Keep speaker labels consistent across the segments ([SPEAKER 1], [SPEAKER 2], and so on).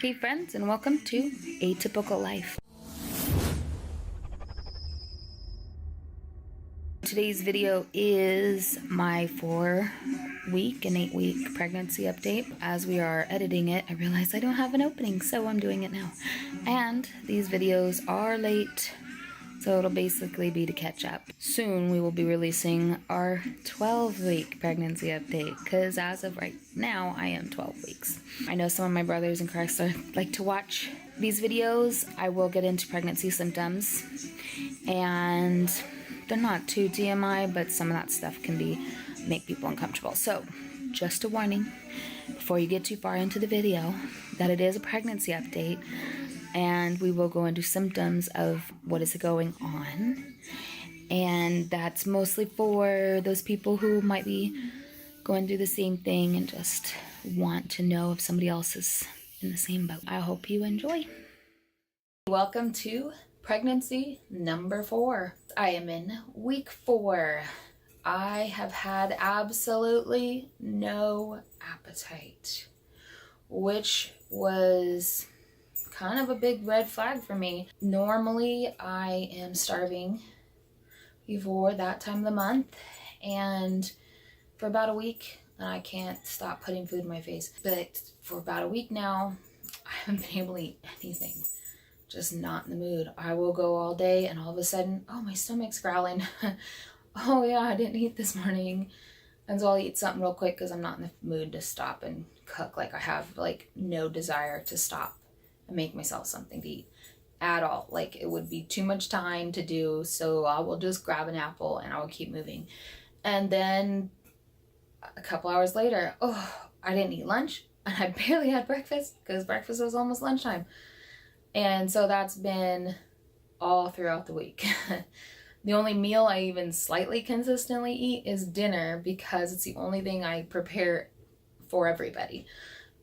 [SPEAKER 1] Hey friends, and welcome to Atypical Life. Today's video is my 4-week and 8-week pregnancy update. As we are editing it, I realized I don't have an opening, so I'm doing it now. And these videos are late, so it'll basically be to catch up. Soon we will be releasing our 12-week pregnancy update, because as of right now, I am 12 weeks. I know some of my brothers in Christ like to watch these videos. I will get into pregnancy symptoms, and they're not too TMI, but some of that stuff can make people uncomfortable. So, just a warning, before you get too far into the video, that it is a pregnancy update, and we will go into symptoms of what is going on. And that's mostly for those people who might be going through the same thing and just want to know if somebody else is in the same boat. I hope you enjoy. Welcome to pregnancy number 4. I am in week 4. I have had absolutely no appetite, which was kind of a big red flag for me. Normally I am starving before that time of the month, and for about a week I can't stop putting food in my face. But for about a week now, I haven't been able to eat anything. Just not in the mood. I will go all day and all of a sudden, oh, my stomach's growling. Oh yeah, I didn't eat this morning. And so I'll eat something real quick because I'm not in the mood to stop and cook. Like, I have no desire to stop and make myself something to eat at all. Like, it would be too much time to do, so I will just grab an apple and I will keep moving. And then a couple hours later, oh, I didn't eat lunch and I barely had breakfast because breakfast was almost lunchtime. And so that's been all throughout the week. The only meal I even slightly consistently eat is dinner, because it's the only thing I prepare for everybody.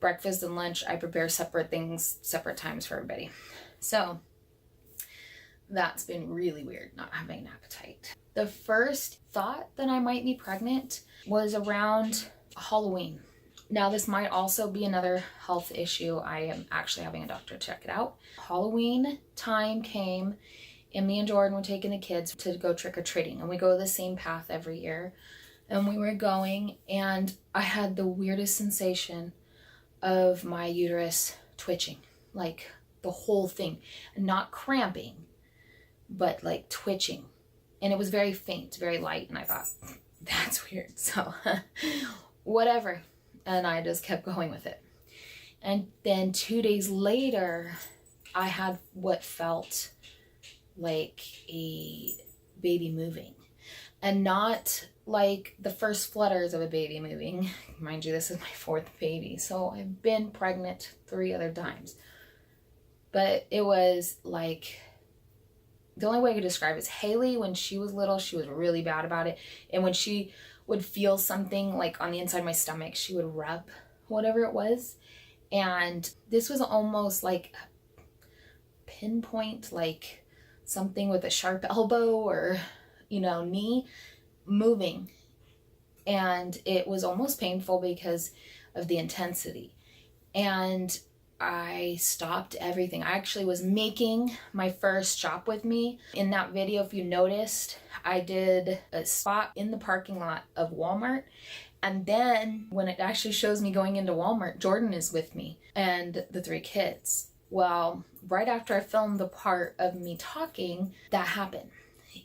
[SPEAKER 1] Breakfast and lunch, I prepare separate things, separate times for everybody. So that's been really weird, not having an appetite. The first thought that I might be pregnant was around Halloween. Now, this might also be another health issue. I am actually having a doctor check it out. Halloween time came, and me and Jordan were taking the kids to go trick-or-treating, and we go the same path every year. And we were going, and I had the weirdest sensation of my uterus twitching, like the whole thing, not cramping, but like twitching. And it was very faint, very light, and I thought, that's weird. So whatever. And I just kept going with it. And then 2 days later, I had what felt like a baby moving. And not like the first flutters of a baby moving. Mind you, this is my 4th baby, so I've been pregnant 3 other times. But it was like, the only way I could describe it is Haley, when she was little, she was really bad about it. And when she would feel something like on the inside of my stomach, she would rub whatever it was. And this was almost like a pinpoint, like something with a sharp elbow or, knee moving. And it was almost painful because of the intensity. And I stopped everything. I actually was making my first shop with me. In that video, if you noticed, I did a spot in the parking lot of Walmart. And then when it actually shows me going into Walmart, Jordan is with me and the 3 kids. Well, right after I filmed the part of me talking, that happened.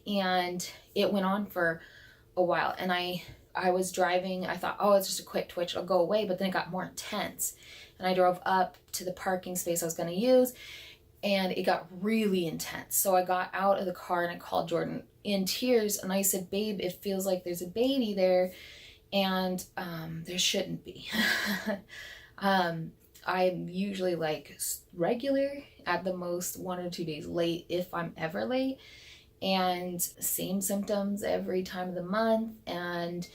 [SPEAKER 1] And it went on for a while. And I was driving. I thought, oh, it's just a quick twitch, it'll go away. But then it got more intense. And I drove up to the parking space I was going to use, and it got really intense. So I got out of the car and I called Jordan in tears, and I said, babe, it feels like there's a baby there, and there shouldn't be. I'm usually like regular, at the most 1 or 2 days late, if I'm ever late, and same symptoms every time of the month, and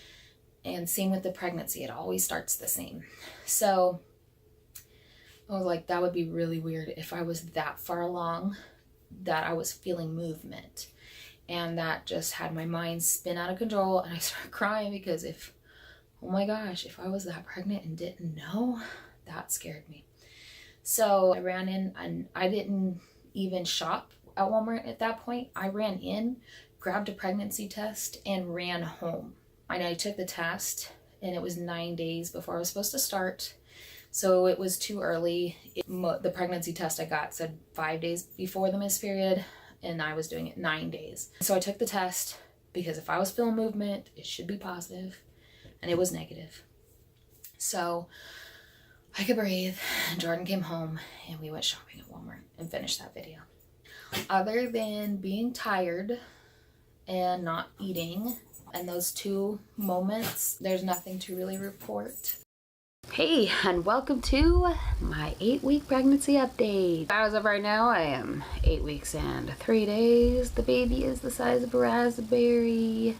[SPEAKER 1] same with the pregnancy. It always starts the same. So I was like, that would be really weird if I was that far along that I was feeling movement. And that just had my mind spin out of control, and I started crying because oh my gosh, if I was that pregnant and didn't know, that scared me. So I ran in, and I didn't even shop at Walmart at that point. I ran in, grabbed a pregnancy test, and ran home. And I took the test, and it was 9 days before I was supposed to start. So it was too early. The pregnancy test I got said 5 days before the missed period, and I was doing it 9 days. So I took the test because if I was feeling movement, it should be positive, and it was negative. So I could breathe, and Jordan came home, and we went shopping at Walmart and finished that video. Other than being tired and not eating, and those 2 moments, there's nothing to really report. Hey, and welcome to my 8-week pregnancy update. As of right now, I am 8 weeks and 3 days. The baby is the size of a raspberry.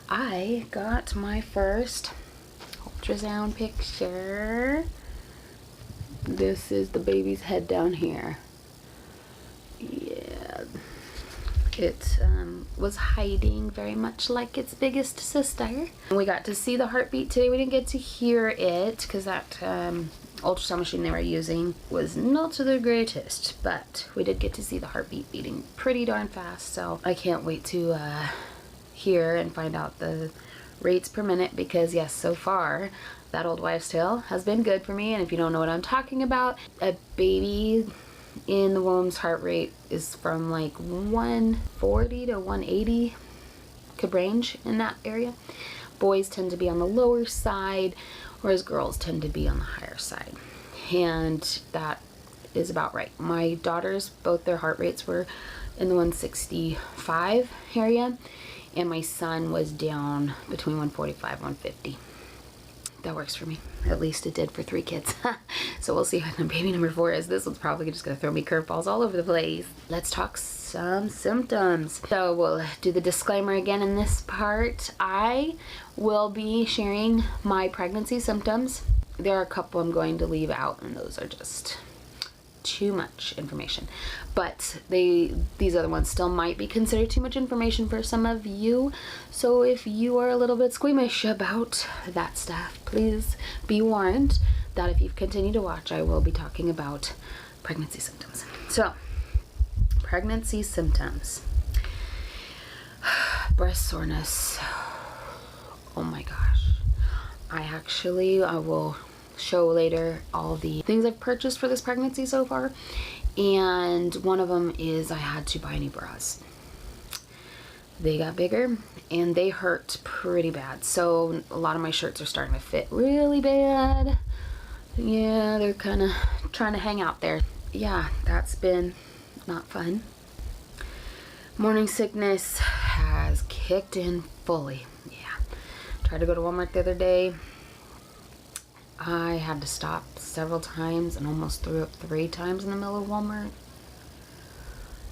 [SPEAKER 1] I got my first ultrasound picture. This is the baby's head down here. Yeah. It was hiding very much like its biggest sister. We got to see the heartbeat today. We didn't get to hear it because that ultrasound machine they were using was not the greatest, but we did get to see the heartbeat beating pretty darn fast. So I can't wait to hear and find out the rates per minute, because yes, so far that old wives' tale has been good for me. And if you don't know what I'm talking about, a baby in the womb's heart rate is from like 140 to 180, could range in that area. Boys tend to be on the lower side, whereas girls tend to be on the higher side, and that is about right. My daughters, both their heart rates were in the 165 area, and my son was down between 145 and 150. That works for me. At least it did for 3 kids. So we'll see how baby number 4 is. This one's probably just gonna throw me curveballs all over the place. Let's talk some symptoms. So we'll do the disclaimer again in this part. I will be sharing my pregnancy symptoms. There are a couple I'm going to leave out, and those are just too much information. But these other ones still might be considered too much information for some of you. So if you are a little bit squeamish about that stuff, please be warned that if you continue to watch, I will be talking about pregnancy symptoms. So, pregnancy symptoms. Breast soreness. Oh my gosh. I will show later all the things I've purchased for this pregnancy so far, and one of them is I had to buy new bras. They got bigger and they hurt pretty bad, so a lot of my shirts are starting to fit really bad. Yeah, they're kind of trying to hang out there. Yeah, that's been not fun. Morning sickness has kicked in fully. Yeah, tried to go to Walmart the other day. I had to stop several times and almost threw up 3 times in the middle of Walmart.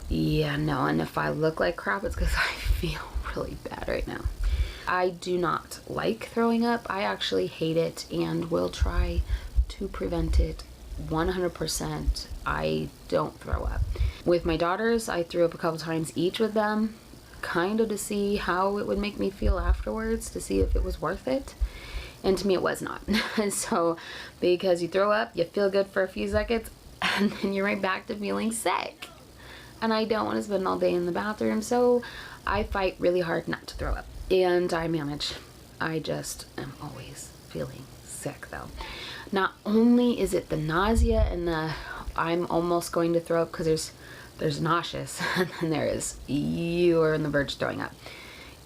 [SPEAKER 1] Yeah, no, and if I look like crap, it's because I feel really bad right now. I do not like throwing up. I actually hate it and will try to prevent it 100%. I don't throw up. With my daughters, I threw up a couple times each with them, kind of to see how it would make me feel afterwards, to see if it was worth it. And to me it was not. So because you throw up, you feel good for a few seconds, and then you're right back to feeling sick. And I don't want to spend all day in the bathroom, so I fight really hard not to throw up. And I manage. I just am always feeling sick though. Not only is it the nausea and the I'm almost going to throw up, because there's nauseous, and then there is you are on the verge of throwing up.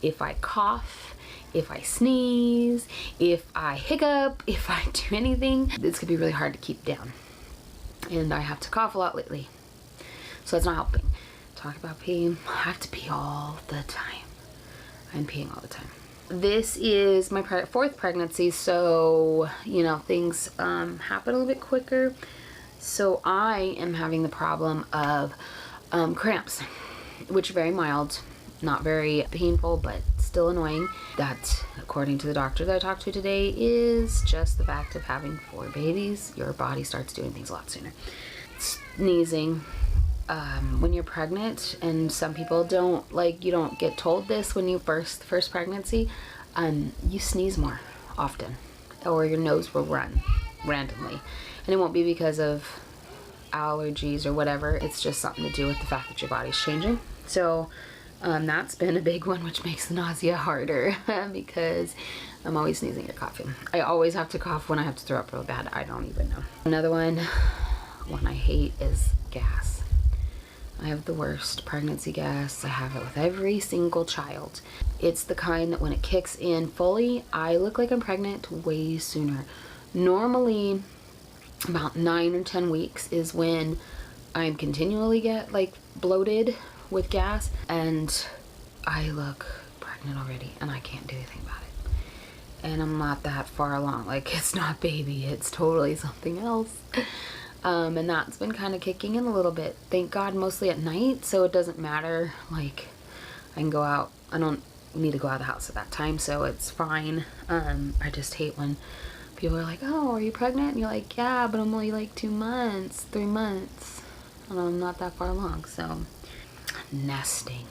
[SPEAKER 1] If I cough, if I sneeze, if I hiccup, if I do anything, this could be really hard to keep down. And I have to cough a lot lately, so it's not helping. Talk about peeing. I have to pee all the time. I'm peeing all the time. This is my 4th pregnancy, so you know, things happen a little bit quicker. So I am having the problem of cramps, which are very mild, not very painful, but still annoying. That, according to the doctor that I talked to today, is just the fact of having 4 babies. Your body starts doing things a lot sooner. Sneezing. When you're pregnant, and some people don't, like, you don't get told this when you first pregnancy, you sneeze more often, or your nose will run randomly, and it won't be because of allergies or whatever. It's just something to do with the fact that your body's changing. So that's been a big one, which makes the nausea harder because I'm always sneezing or coughing. I always have to cough when I have to throw up real bad. I don't even know. Another one I hate is gas. I have the worst pregnancy gas. I have it with every single child. It's the kind that when it kicks in fully, I look like I'm pregnant way sooner. Normally, about 9 or 10 weeks is when I'm continually get like bloated with gas, and I look pregnant already and I can't do anything about it. And I'm not that far along. Like, it's not baby, it's totally something else. And that's been kind of kicking in a little bit. Thank God, mostly at night, so it doesn't matter. Like, I can go out. I don't need to go out of the house at that time, so it's fine. I just hate when people are like, oh, are you pregnant? And you're like, yeah, but I'm only like 2 months, 3 months. And I'm not that far along. So, nesting.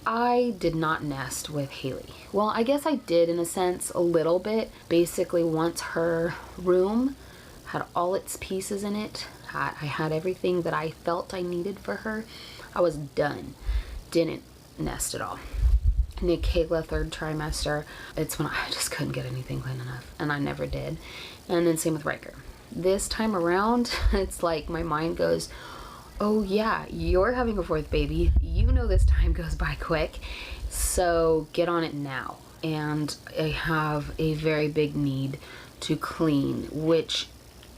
[SPEAKER 1] I did not nest with Haley. Well, I guess I did in a sense, a little bit. Basically, once her room had all its pieces in it, I had everything that I felt I needed for her, I was done. Didn't nest at all. Nick Kayla, 3rd trimester, it's when I just couldn't get anything clean enough, and I never did. And then same with Riker. This time around, it's like my mind goes, oh yeah, you're having a 4th baby. You know this time goes by quick, so get on it now. And I have a very big need to clean, which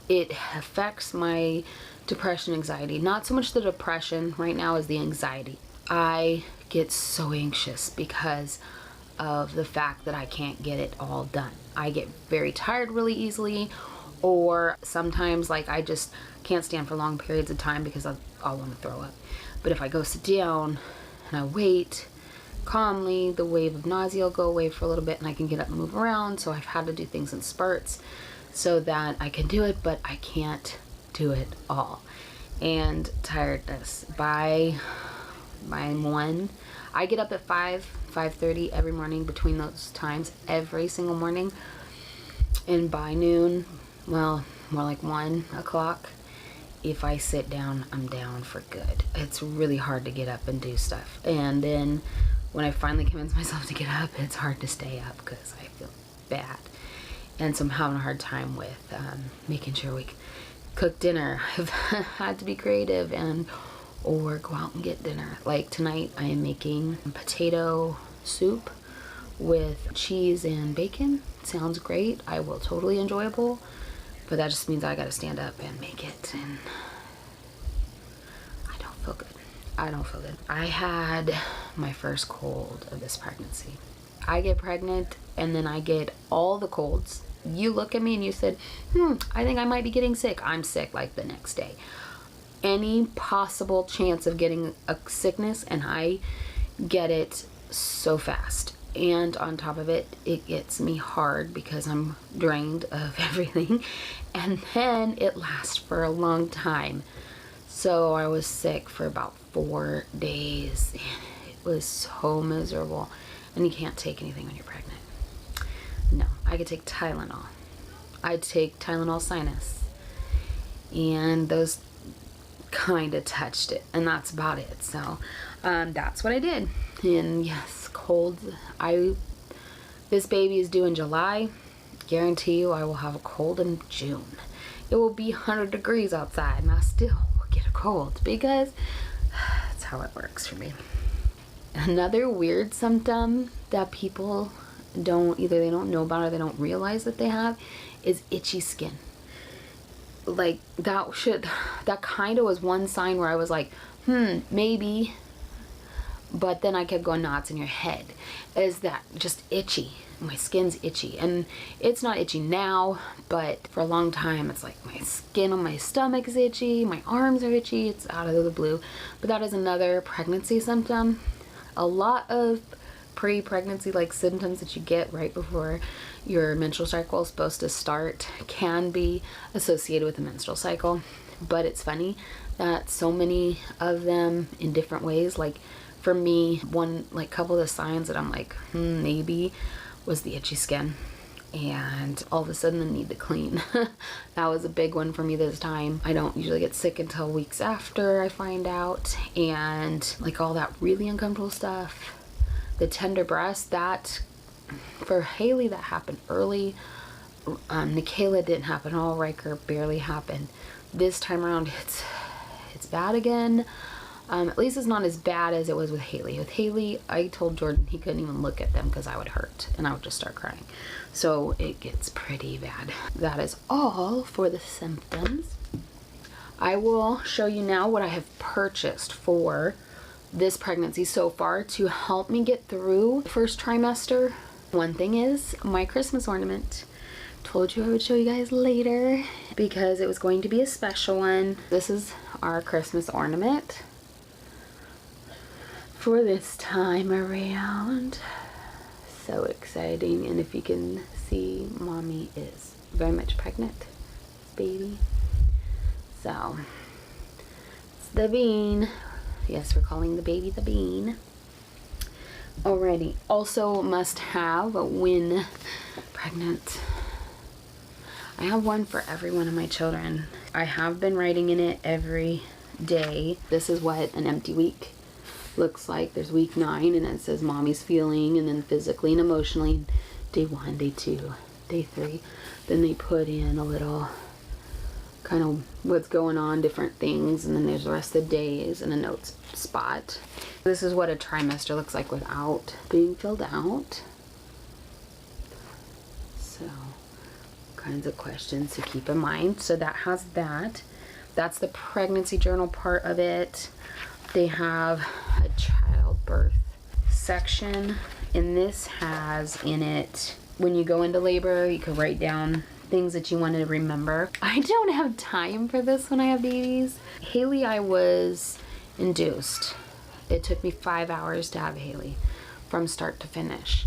[SPEAKER 1] it affects my depression, anxiety. Not so much the depression right now as the anxiety. I get so anxious because of the fact that I can't get it all done. I get very tired really easily, or sometimes like I just can't stand for long periods of time because I'll want to throw up. But if I go sit down and I wait calmly, the wave of nausea will go away for a little bit and I can get up and move around. So I've had to do things in spurts so that I can do it, but I can't do it all. And tiredness by 1, I get up at 5:30 every morning, between those times every single morning, and by noon, well, more like 1 o'clock, if I sit down, I'm down for good. It's really hard to get up and do stuff. And then when I finally convince myself to get up, it's hard to stay up because I feel bad. And so I'm having a hard time with making sure we cook dinner. I've had to be creative or go out and get dinner. Like tonight I am making potato soup with cheese and bacon. Sounds great. I will totally enjoyable. But that just means I gotta stand up and make it, and I don't feel good. I don't feel good. I had my first cold of this pregnancy. I get pregnant and then I get all the colds. You look at me and you said, I think I might be getting sick. I'm sick like the next day. Any possible chance of getting a sickness, and I get it so fast. And on top of it, it gets me hard because I'm drained of everything. And then it lasts for a long time. So I was sick for about 4 days. And it was so miserable. And you can't take anything when you're pregnant. No, I could take Tylenol. I'd take Tylenol Sinus. And those kind of touched it. And that's about it. So that's what I did. And yes, cold. This baby is due in July. Guarantee you I will have a cold in June. It will be 100 degrees outside and I still will get a cold because that's how it works for me. Another weird symptom that people either they don't know about or they don't realize that they have is itchy skin. Like that kind of was one sign where I was like, maybe. But then I kept going, no, it's in your head. Is that just itchy? My skin's itchy. And it's not itchy now, but for a long time, it's like my skin on my stomach is itchy, my arms are itchy, it's out of the blue. But that is another pregnancy symptom. A lot of pre-pregnancy like symptoms that you get right before your menstrual cycle is supposed to start can be associated with the menstrual cycle. But it's funny that so many of them in different ways, like for me, one like couple of the signs that I'm like, maybe, was the itchy skin. and all of a sudden the need to clean. That was a big one for me this time. I don't usually get sick until weeks after I find out, and like all that really uncomfortable stuff. The tender breast, that for Haley, that happened early. Nikayla didn't happen at all. Riker barely happened. This time around it's bad again. At least it's not as bad as it was with Haley. With Haley, I told Jordan he couldn't even look at them because I would hurt and I would just start crying. So it gets pretty bad. That is all for the symptoms. I will show you now what I have purchased for this pregnancy so far to help me get through the first trimester. One thing is my Christmas ornament. Told you I would show you guys later because it was going to be a special one. This is our Christmas ornament for this time around. So exciting. And if you can see, mommy is very much pregnant, baby. So it's the bean. Yes, we're calling the baby the bean. Alrighty. Also must have when pregnant. I have one for every one of my children. I have been writing in it every day. This is what an empty week looks like. There's week 9 and it says mommy's feeling, and then physically and emotionally day 1, day 2, day 3. Then they put in a little kind of what's going on, different things, and then there's the rest of the days and a notes spot. This is what a trimester looks like without being filled out. So kinds of questions to keep in mind. So that has that. That's the pregnancy journal part of it. They have a childbirth section, and this has in it, when you go into labor, you can write down things that you want to remember. I don't have time for this when I have babies. Haley, I was induced. It took me 5 hours to have Haley from start to finish.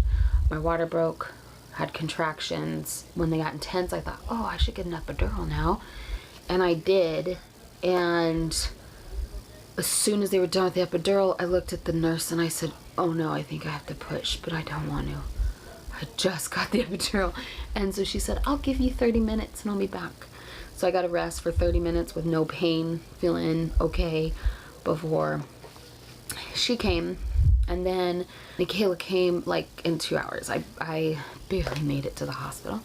[SPEAKER 1] My water broke, had contractions. When they got intense, I thought, oh, I should get an epidural now. And I did. And as soon as they were done with the epidural, I looked at the nurse and I said, oh no, I think I have to push, but I don't want to. I just got the epidural. And so she said, I'll give you 30 minutes and I'll be back. So I got a rest for 30 minutes with no pain, feeling okay before she came. And then Nikayla came like in 2 hours. I barely made it to the hospital.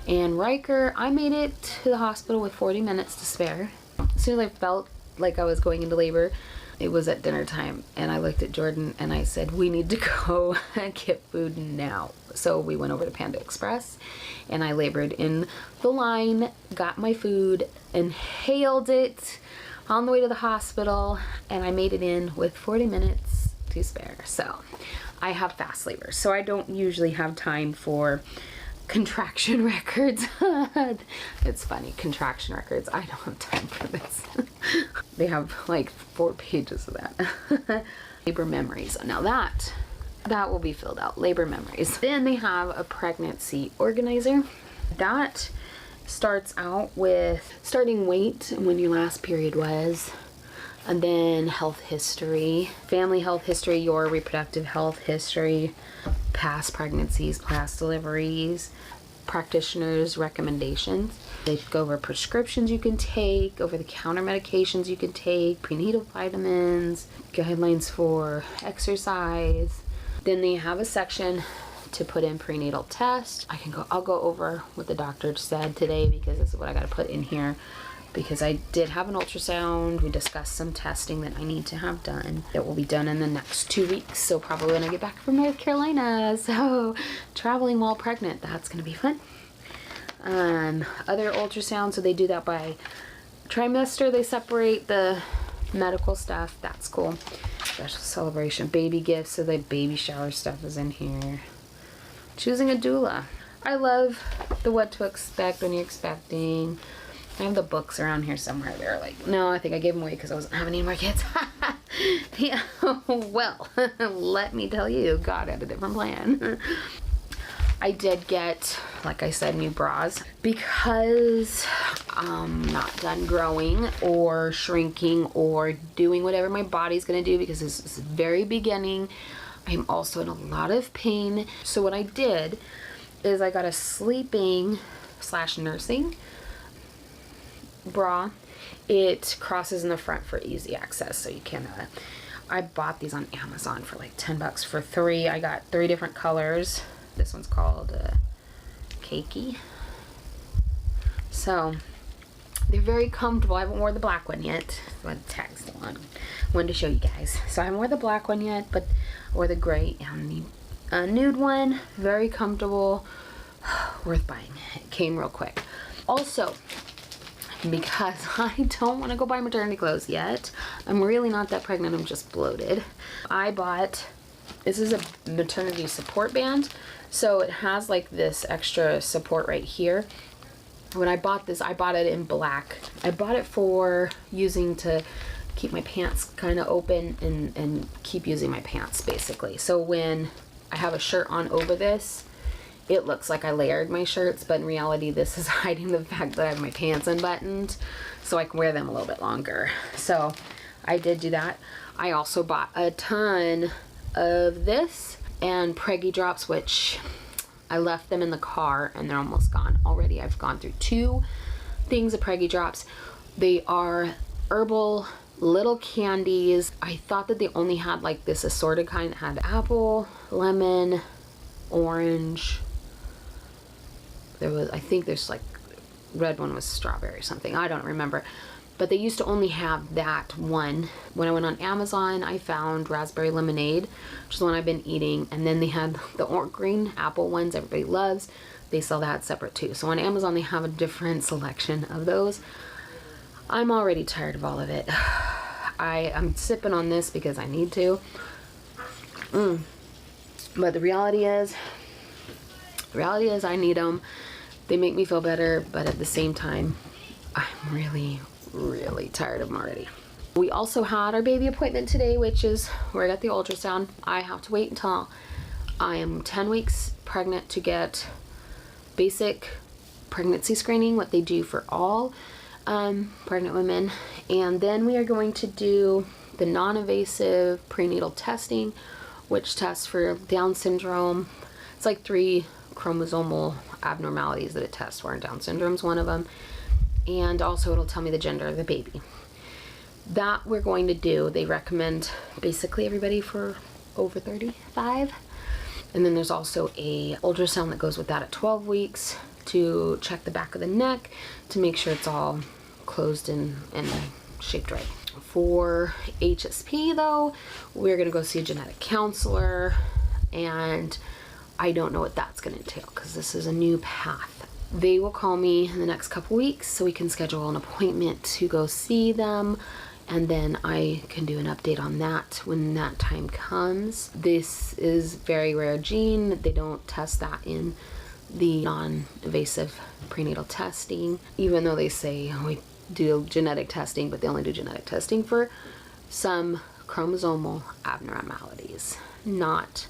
[SPEAKER 1] And Riker, I made it to the hospital with 40 minutes to spare. As soon as I felt like I was going into labor, it was at dinner time, and I looked at Jordan and I said, we need to go get food now. So we went over to Panda Express and I labored in the line, got my food, inhaled it on the way to the hospital, and I made it in with 40 minutes to spare. So I have fast labor, so I don't usually have time for contraction records. It's funny, contraction records. I don't have time for this. They have like 4 pages of that. Labor memories. Now that will be filled out. Labor memories. Then they have a pregnancy organizer. That starts out with starting weight and when your last period was, and then health history, family health history, your reproductive health history, past pregnancies, past deliveries, practitioners' recommendations. They go over prescriptions you can take, over-the-counter medications you can take, prenatal vitamins, guidelines for exercise. Then they have a section to put in prenatal test. I'll go over what the doctor said today because this is what I got to put in here, because I did have an ultrasound. We discussed some testing that I need to have done that will be done in the next 2 weeks. So probably when I get back from North Carolina. So traveling while pregnant, that's going to be fun. Other ultrasounds, so they do that by trimester. They separate the medical stuff. That's cool. Special celebration, baby gifts, so the baby shower stuff is in here. Choosing a doula. I love the what to expect when you're expecting. I have the books around here somewhere. They're like, no, I think I gave them away because I wasn't having any more kids. Yeah, well, let me tell you, God had a different plan. I did get, like I said, new bras because I'm not done growing or shrinking or doing whatever my body's gonna do, because this is the very beginning. I'm also in a lot of pain. So what I did
[SPEAKER 2] is I got a sleeping / nursing bra. It crosses in the front for easy access, so you can I bought these on Amazon for like 10 bucks for 3. I got 3 different colors. This one's called Cakey. So they're very comfortable. I haven't worn the black one yet, but the tag's still on. Wanted to show you guys. So I haven't worn the black one yet, but I wore the gray and the nude one. Very comfortable. Worth buying. It came real quick. Also, because I don't want to go buy maternity clothes yet, I'm really not that pregnant, I'm just bloated, I bought, this is a maternity support band, so it has like this extra support right here. When I bought this, I bought it in black. I bought it for using to keep my pants kind of open and keep using my pants basically. So when I have a shirt on over this, it looks like I layered my shirts, but in reality this is hiding the fact that I have my pants unbuttoned so I can wear them a little bit longer. So I did do that. I also bought a ton of this and Preggy drops, which I left them in the car and they're almost gone already. I've gone through 2 things of Preggy drops. They are herbal little candies. I thought that they only had like this assorted kind that had apple, lemon, orange. There was, I think there's like, red one was strawberry or something. I don't remember. But they used to only have that one. When I went on Amazon, I found raspberry lemonade, which is the one I've been eating. And then they had the green apple ones everybody loves. They sell that separate too. So on Amazon, they have a different selection of those. I'm already tired of all of it. I'm sipping on this because I need to. But the reality is I need them. They make me feel better, but at the same time, I'm really tired of them already. We also had our baby appointment today, which is where I got the ultrasound. I have to wait until I am 10 weeks pregnant to get basic pregnancy screening, what they do for all pregnant women. And then we are going to do the non-invasive prenatal testing, which tests for Down syndrome. It's like 3 chromosomal abnormalities that it tests for, and Down syndrome's one of them. And also it'll tell me the gender of the baby. That we're going to do. They recommend basically everybody for over 35. And then there's also a ultrasound that goes with that at 12 weeks to check the back of the neck to make sure it's all closed and shaped right. For HSP though, we're gonna go see a genetic counselor, and I don't know what that's gonna entail because this is a new path. They will call me in the next couple weeks so we can schedule an appointment to go see them, and then I can do an update on that when that time comes. This is very rare gene. They don't test that in the non-invasive prenatal testing, even though they say we do genetic testing, but they only do genetic testing for some chromosomal abnormalities, not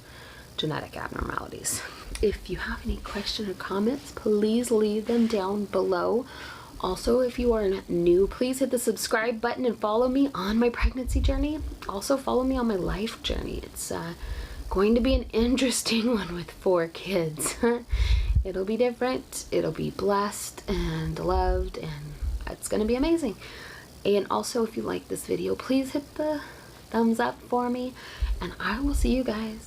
[SPEAKER 2] genetic abnormalities. If you have any questions or comments, please leave them down below. Also, if you are new, please hit the subscribe button and follow me on my pregnancy journey. Also, follow me on my life journey. It's going to be an interesting one with 4 kids. It'll be different, it'll be blessed and loved, and it's gonna be amazing. And also, if you like this video, please hit the thumbs up for me, and I will see you guys